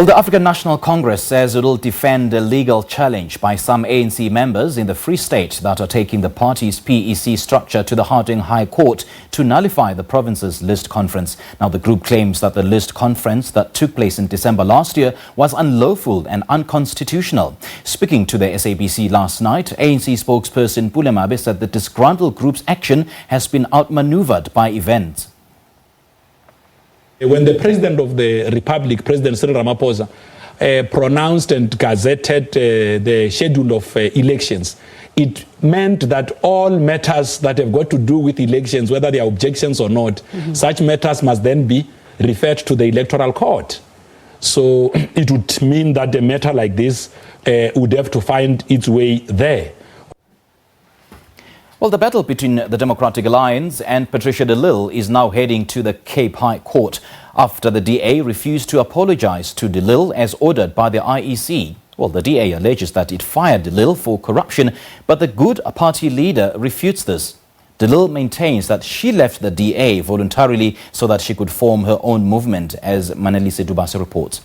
Well, the African National Congress says it will defend a legal challenge by some ANC members in the Free State that are taking the party's PEC structure to the Gauteng High Court to nullify the province's list conference. Now, the group claims that the list conference that took place in December last year was unlawful and unconstitutional. Speaking to the SABC last night, ANC spokesperson Pule Mabe said the disgruntled group's action has been outmanoeuvred by events. When the President of the Republic, President Cyril Ramaphosa, pronounced and gazetted the schedule of elections, it meant that all matters that have got to do with elections, whether they are objections or not, such matters must then be referred to the Electoral Court. So it would mean that a matter like this would have to find its way there. Well, the battle between the Democratic Alliance and Patricia De Lille is now heading to the Cape High Court after the DA refused to apologise to De Lille as ordered by the IEC. Well, the DA alleges that it fired De Lille for corruption, but the Good Party leader refutes this. De Lille maintains that she left the DA voluntarily so that she could form her own movement, as Manelise Dubase reports.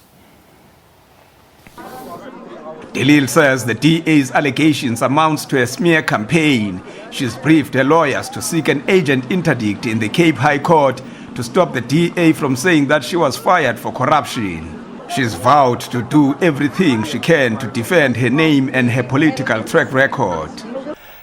De Lille says the DA's allegations amounts to a smear campaign. She's briefed her lawyers to seek an agent interdict in the Cape High Court to stop the DA from saying that she was fired for corruption. She's vowed to do everything she can to defend her name and her political track record.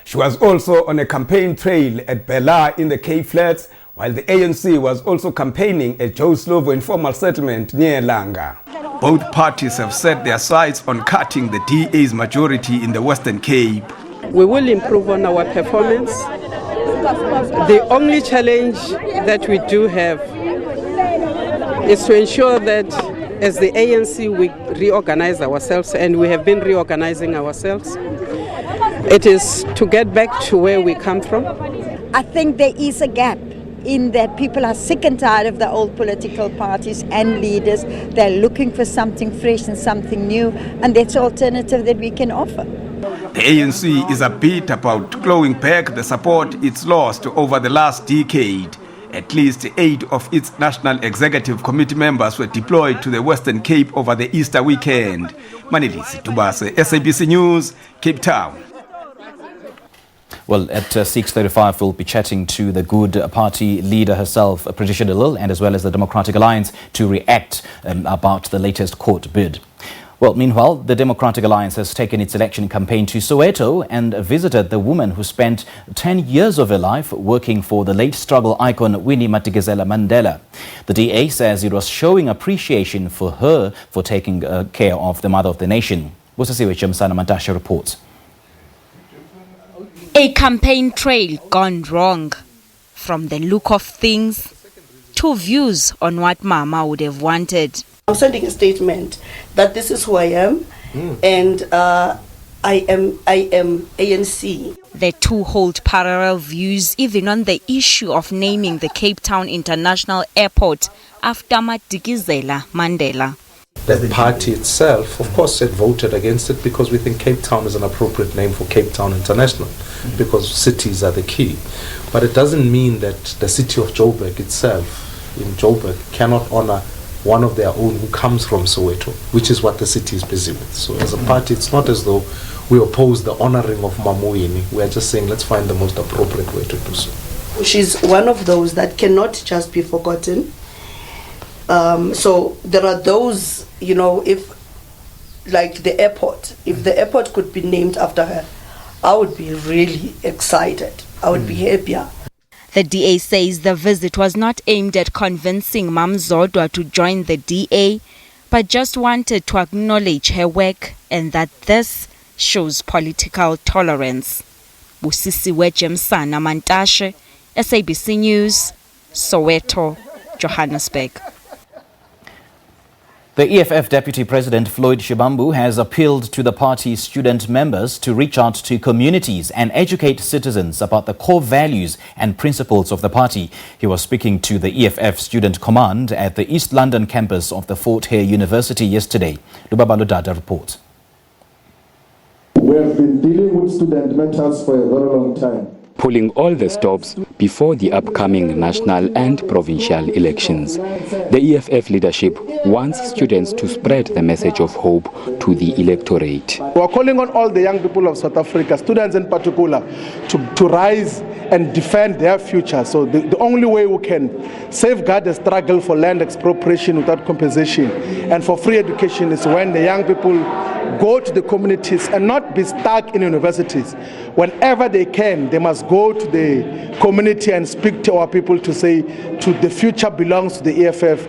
She was also on a campaign trail at Bela in the Cape Flats, while the ANC was also campaigning at Joe Slovo informal settlement near Langa. Both parties have set their sights on cutting the DA's majority in the Western Cape. We will improve on our performance. The only challenge that we do have is to ensure that as the ANC we reorganize ourselves, and we have been reorganizing ourselves. It is to get back to where we come from. I think there is a gap in that people are sick and tired of the old political parties and leaders. They're looking for something fresh and something new, and that's an alternative that we can offer. The ANC is upbeat about clawing back the support it's lost over the last decade. At least 8 of its National Executive Committee members were deployed to the Western Cape over the Easter weekend. Manelise Dubase, SABC News, Cape Town. Well, at 6:35, we'll be chatting to the Good Party leader herself, Patricia De Lille, and as well as the Democratic Alliance to react about the latest court bid. Well, meanwhile, the Democratic Alliance has taken its election campaign to Soweto and visited the woman who spent 10 years of her life working for the late struggle icon Winnie Madikizela-Mandela. The DA says it was showing appreciation for her for taking care of the mother of the nation. Busasiwe Jemsana Matasha reports. A campaign trail gone wrong. From the look of things to views on what Mama would have wanted. I'm sending a statement that this is who I am, and I am ANC. The two hold parallel views even on the issue of naming the Cape Town International Airport after Madikizela-Mandela. The party itself, of course, had voted against it because we think Cape Town is an appropriate name for Cape Town International, because cities are the key. But it doesn't mean that the city of Joburg itself, in Joburg, cannot honor one of their own who comes from Soweto, which is what the city is busy with. So as a party, it's not as though we oppose the honoring of Mamuini. We are just saying let's find the most appropriate way to do so. She's one of those that cannot just be forgotten. So there are those, you know, if the airport could be named after her, I would be really excited. I would be happier. The DA says the visit was not aimed at convincing Mam Zodwa to join the DA, but just wanted to acknowledge her work and that this shows political tolerance. Busisiwe Jemsana Mantashe, SABC News, Soweto, Johannesburg. The EFF Deputy President Floyd Shivambu has appealed to the party's student members to reach out to communities and educate citizens about the core values and principles of the party. He was speaking to the EFF Student Command at the East London campus of the Fort Hare University yesterday. Lubaba Lodada reports. We have been dealing with student matters for a very long time. pulling all the stops before the upcoming national and provincial elections. The EFF leadership wants students to spread the message of hope to the electorate. We are calling on all the young people of South Africa, students in particular, to rise and defend their future. So the only way we can safeguard the struggle for land expropriation without compensation and for free education is when the young people go to the communities and not be stuck in universities. Whenever they can, they must go to the community and speak to our people to say the future belongs to the EFF.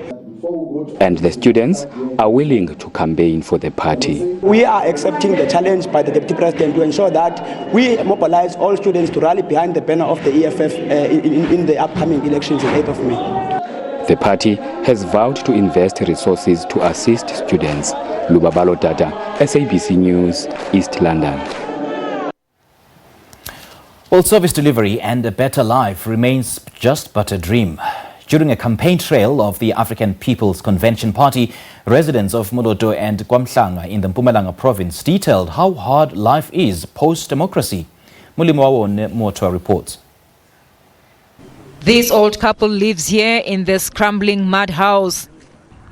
And the students are willing to campaign for the party. We are accepting the challenge by the Deputy President to ensure that we mobilize all students to rally behind the banner of the EFF in the upcoming elections on 8th of May. The party has vowed to invest resources to assist students. Lubabalo Tata, SABC News, East London. Well, service delivery and a better life remains just but a dream. During a campaign trail of the African People's Convention Party, residents of Soweto and Kwamhlanga in the Mpumalanga province detailed how hard life is post-democracy. Mulimo Motua reports. This old couple lives here in this crumbling mud house.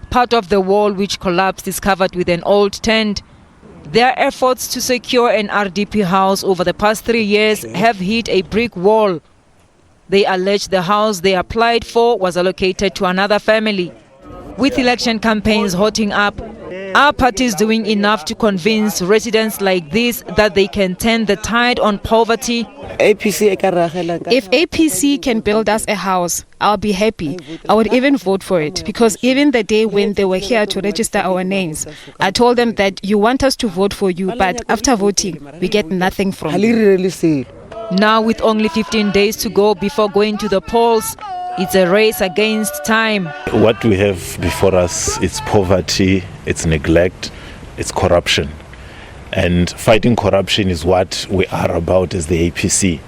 Part of the wall which collapsed is covered with an old tent. Their efforts to secure an RDP house over the past 3 years have hit a brick wall. They allege the house they applied for was allocated to another family. With election campaigns hotting up, are parties doing enough to convince residents like this that they can turn the tide on poverty? If APC can build us a house, I'll be happy. I would even vote for it, because even the day when they were here to register our names, I told them that you want us to vote for you, but after voting, we get nothing from you. Now, with only 15 days to go before going to the polls, it's a race against time. What we have before us is poverty, it's neglect, it's corruption. And fighting corruption is what we are about as the APC.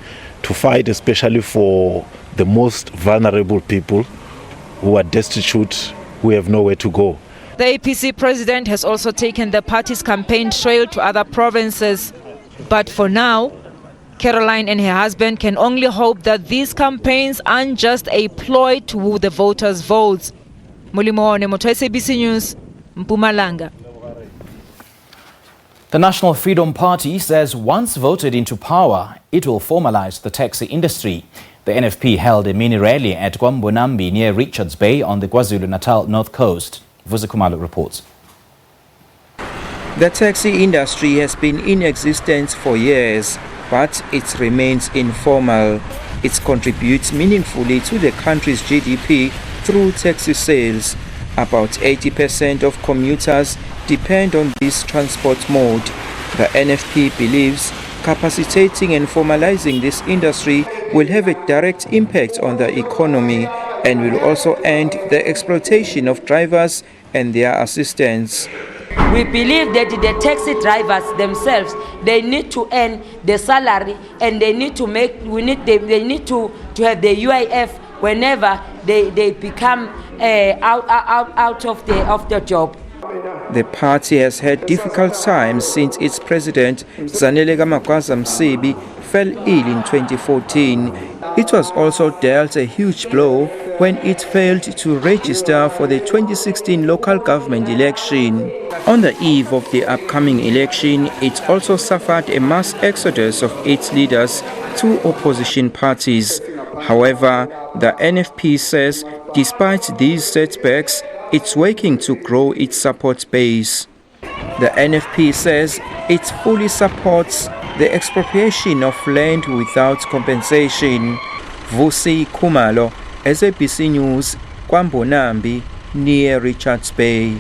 To fight especially for the most vulnerable people who are destitute, who have nowhere to go. The APC president has also taken the party's campaign trail to other provinces. But for now, Caroline and her husband can only hope that these campaigns aren't just a ploy to woo the voters' votes. Mulimo Moto, SABC News, Mpumalanga. The National Freedom Party says once voted into power, it will formalize the taxi industry. The NFP held a mini rally at Pule near Richards Bay on the KwaZulu-Natal North Coast. Vusikumalo reports. The taxi industry has been in existence for years, but it remains informal. It contributes meaningfully to the country's GDP through taxi sales. About 80% of commuters depend on this transport mode. The NFP believes capacitating and formalizing this industry will have a direct impact on the economy and will also end the exploitation of drivers and their assistants. We believe that the taxi drivers themselves, they need to earn the salary, and they need to make. They need to have the UIF whenever they become out of the job. The party has had difficult times since its president Zanelega Magwaza Msebi fell ill in 2014. It was also dealt a huge blow when it failed to register for the 2016 local government election. On the eve of the upcoming election, it also suffered a mass exodus of its leaders to opposition parties. However, the NFP says despite these setbacks, it's working to grow its support base. The NFP says it fully supports the expropriation of land without compensation. Vusi Kumalo, SABC News, Kwambonambi, near Richards Bay.